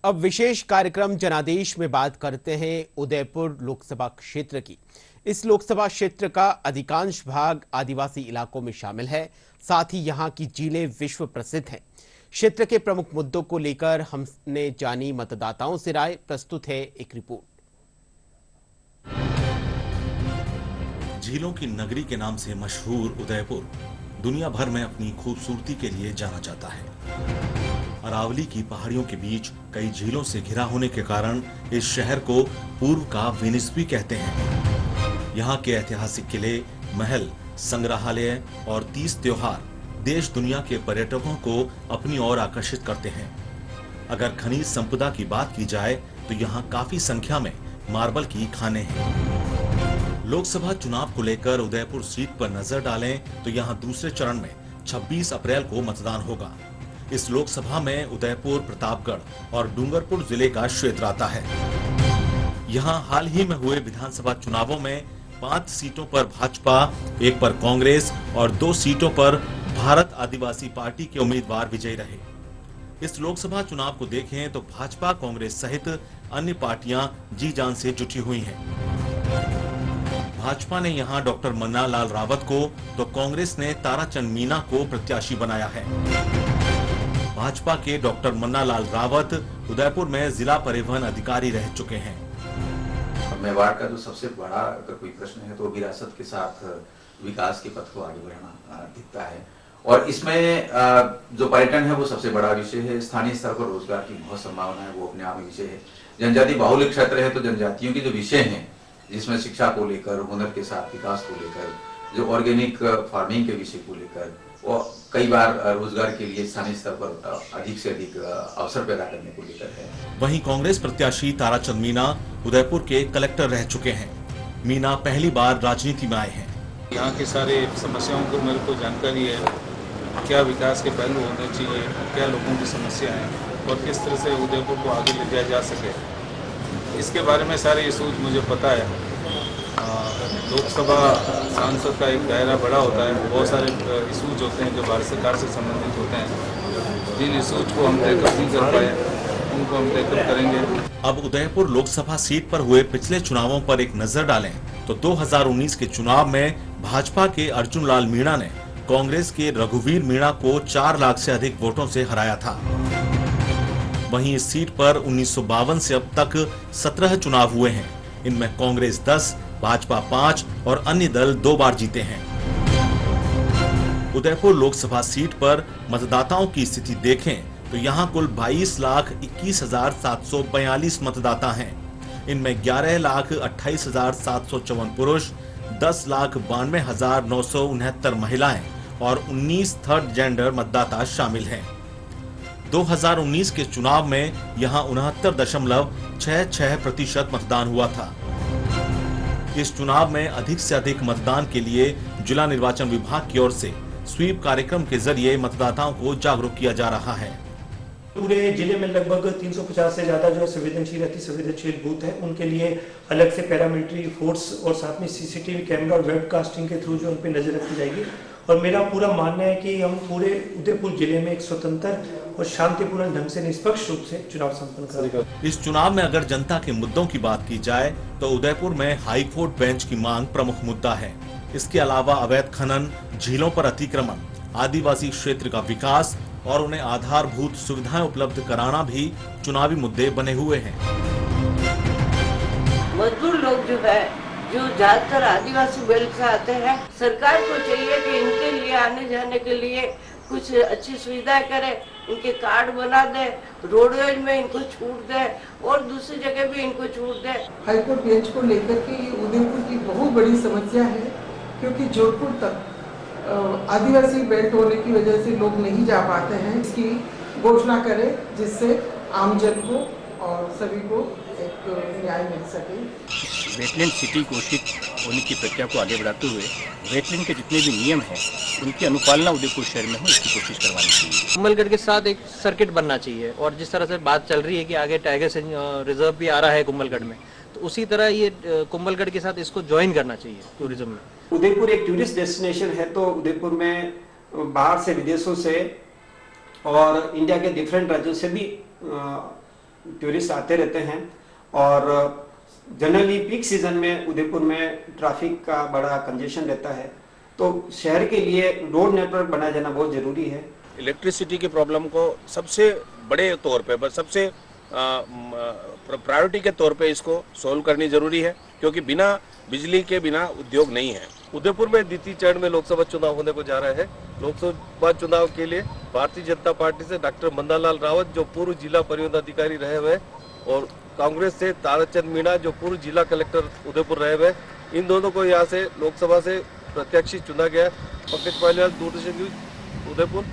अब विशेष कार्यक्रम जनादेश में बात करते हैं उदयपुर लोकसभा क्षेत्र की। इस लोकसभा क्षेत्र का अधिकांश भाग आदिवासी इलाकों में शामिल है। साथ ही यहां की झीलें विश्व प्रसिद्ध हैं। क्षेत्र के प्रमुख मुद्दों को लेकर हमने जानी मतदाताओं से राय। प्रस्तुत है एक रिपोर्ट। झीलों की नगरी के नाम से मशहूर उदयपुर दुनिया भर में अपनी खूबसूरती के लिए जाना जाता है। अरावली की पहाड़ियों के बीच कई झीलों से घिरा होने के कारण इस शहर को पूर्व का वेनिस भी कहते हैं। यहाँ के ऐतिहासिक किले, महल, संग्रहालय और तीज त्योहार देश दुनिया के पर्यटकों को अपनी ओर आकर्षित करते हैं। अगर खनिज संपदा की बात की जाए तो यहाँ काफी संख्या में मार्बल की खानें हैं। लोकसभा चुनाव को लेकर उदयपुर सीट पर नजर डालें तो यहाँ दूसरे चरण में 26 अप्रैल को मतदान होगा। इस लोकसभा में उदयपुर, प्रतापगढ़ और डूंगरपुर जिले का क्षेत्र आता है। यहाँ हाल ही में हुए विधानसभा चुनावों में 5 सीटों पर भाजपा, 1 पर कांग्रेस और 2 सीटों पर भारत आदिवासी पार्टी के उम्मीदवार विजयी रहे। इस लोकसभा चुनाव को देखें तो भाजपा, कांग्रेस सहित अन्य पार्टियां जी जान से जुटी हुई हैं। भाजपा ने यहां डॉक्टर मन्ना लाल रावत को तो कांग्रेस ने ताराचंद मीना को प्रत्याशी बनाया है। भाजपा के डॉक्टर मन्ना लाल रावत उदयपुर में जिला परिवहन अधिकारी रह चुके हैं। मेवाड़ का जो सबसे बड़ा अगर कोई प्रश्न है तो विरासत के साथ विकास के पथ को आगे बढ़ाना दिखता है और इसमें जो पर्यटन है वो सबसे बड़ा विषय है। स्थानीय स्तर पर रोजगार की बहुत संभावना है, वो अपने आप में विषय है। जनजाति बाहुल्य क्षेत्र है तो जनजातियों के जो विषय हैं जिसमें शिक्षा को लेकर, हुनर के साथ विकास को लेकर, जो ऑर्गेनिक फार्मिंग के विषय को लेकर वो कई बार रोजगार के लिए स्थानीय स्तर पर अधिक से अधिक अवसर पैदा करने को लेकर है। वहीं कांग्रेस प्रत्याशी ताराचंद मीना उदयपुर के कलेक्टर रह चुके हैं। मीना पहली बार राजनीति में आए हैं। यहाँ की सारी समस्याओं को मेरे को जानकारी है, क्या विकास के पहलू होने चाहिए, क्या लोगों की समस्या है और किस तरह से उदयपुर को आगे ले जाया जा सके, इसके बारे में सारे इशूज मुझे पता है। लोकसभा सांसद का एक दायरा बड़ा होता है, बहुत सारे इशूज होते हैं जो भारत सरकार से संबंधित होते हैं। जिन इशूज को हम टैकल नहीं कर पाए उनको हम टैकल करेंगे। अब उदयपुर लोकसभा सीट पर हुए पिछले चुनावों पर एक नजर डालें तो 2019 के चुनाव में भाजपा के अर्जुन लाल मीणा ने कांग्रेस के रघुवीर मीणा को 4 लाख से अधिक वोटों से हराया था। वहीं इस सीट पर 1952 से अब तक 17 चुनाव हुए हैं। इनमें कांग्रेस 10, भाजपा 5 और अन्य दल 2 बार जीते हैं। उदयपुर लोकसभा सीट पर मतदाताओं की स्थिति देखें तो यहां कुल 22,21,742 मतदाता हैं। इनमें 11,28,754 पुरुष, 10,92,969 महिलाएं और 19 थर्ड जेंडर मतदाता शामिल हैं। 2019 के चुनाव में यहां 69.66% मतदान हुआ था। इस चुनाव में अधिक से अधिक मतदान के लिए जिला निर्वाचन विभाग की ओर से स्वीप कार्यक्रम के जरिए मतदाताओं को जागरूक किया जा रहा है। पूरे जिले में लगभग 350 से ज्यादा जो संवेदनशील अति संवेदनशील बूथ है उनके लिए अलग से पैरामिलिट्री फोर्स और साथ में सीसीटीवी कैमरा और वेबकास्टिंग के थ्रू जो उन पर नजर रखी जाएगी। और मेरा पूरा मानना है कि हम पूरे उदयपुर जिले में एक स्वतंत्र और शांतिपूर्ण ढंग से निष्पक्ष रूप से चुनाव संपन्न करेंगे। इस चुनाव में अगर जनता के मुद्दों की बात की जाए तो उदयपुर में हाई कोर्ट बेंच की मांग प्रमुख मुद्दा है। इसके अलावा अवैध खनन, झीलों पर अतिक्रमण, आदिवासी क्षेत्र का विकास और उन्हें आधारभूत सुविधाएं उपलब्ध कराना भी चुनावी मुद्दे बने हुए हैं। मजदूर लोग जो है जो ज्यादातर आदिवासी बेल्ट से आते हैं, सरकार को चाहिए कि इनके लिए आने जाने के लिए कुछ अच्छी सुविधाएं करे, इनके कार्ड बना दे, रोडवेज में इनको छूट दे और दूसरी जगह भी इनको छूट दे। हाईकोर्ट बेंच को लेकर के ये उदयपुर की बहुत बड़ी समस्या है क्योंकि जोधपुर तक आदिवासी बेल्ट होने की वजह से लोग नहीं जा पाते हैं। इसकी घोषणा करें जिससे आमजन को और सभी को एक न्याय मिल सके। वेटलैंड सिटी घोषित होने की प्रक्रिया को आगे बढ़ाते हुए वेटलैंड के जितने भी नियम हैं उनकी अनुपालना उदयपुर शहर में हो इसकी कोशिश करवानी चाहिए। कुंभलगढ़ के साथ एक सर्किट बनना चाहिए और जिस तरह से बात चल रही है कि आगे टाइगर रिजर्व भी आ रहा है कुंभलगढ़ में, तो उसी तरह ये कुंभलगढ़ के साथ इसको ज्वाइन करना चाहिए टूरिज्म में। उदयपुर एक टूरिस्ट डेस्टिनेशन है तो उदयपुर में बाहर से, विदेशों से और इंडिया के डिफरेंट राज्यों से भी टूरिस्ट आते रहते हैं और जनरली पीक सीजन में उदयपुर में ट्रैफिक का बड़ा कंजेशन रहता है, तो शहर के लिए रोड नेटवर्क बनाया जाना बहुत ज़रूरी है। इलेक्ट्रिसिटी की प्रॉब्लम को सबसे बड़े तौर पे, सबसे प्रायोरिटी के तौर पे इसको सोल्व करनी जरूरी है, क्योंकि बिना बिजली के बिना उद्योग नहीं है। उदयपुर में द्वितीय चरण में लोकसभा चुनाव होने को जा रहा है। लोकसभा चुनाव के लिए भारतीय जनता पार्टी से डॉक्टर मंदालाल रावत जो पूर्व जिला परिवहन अधिकारी रहे हुए, और कांग्रेस से ताराचंद मीणा जो पूर्व जिला कलेक्टर उदयपुर रहे हुए, इन दोनों को यहाँ से लोकसभा से प्रत्याशी चुना गया। पंकज पालीवाल, दूरदर्शन न्यूज, उदयपुर।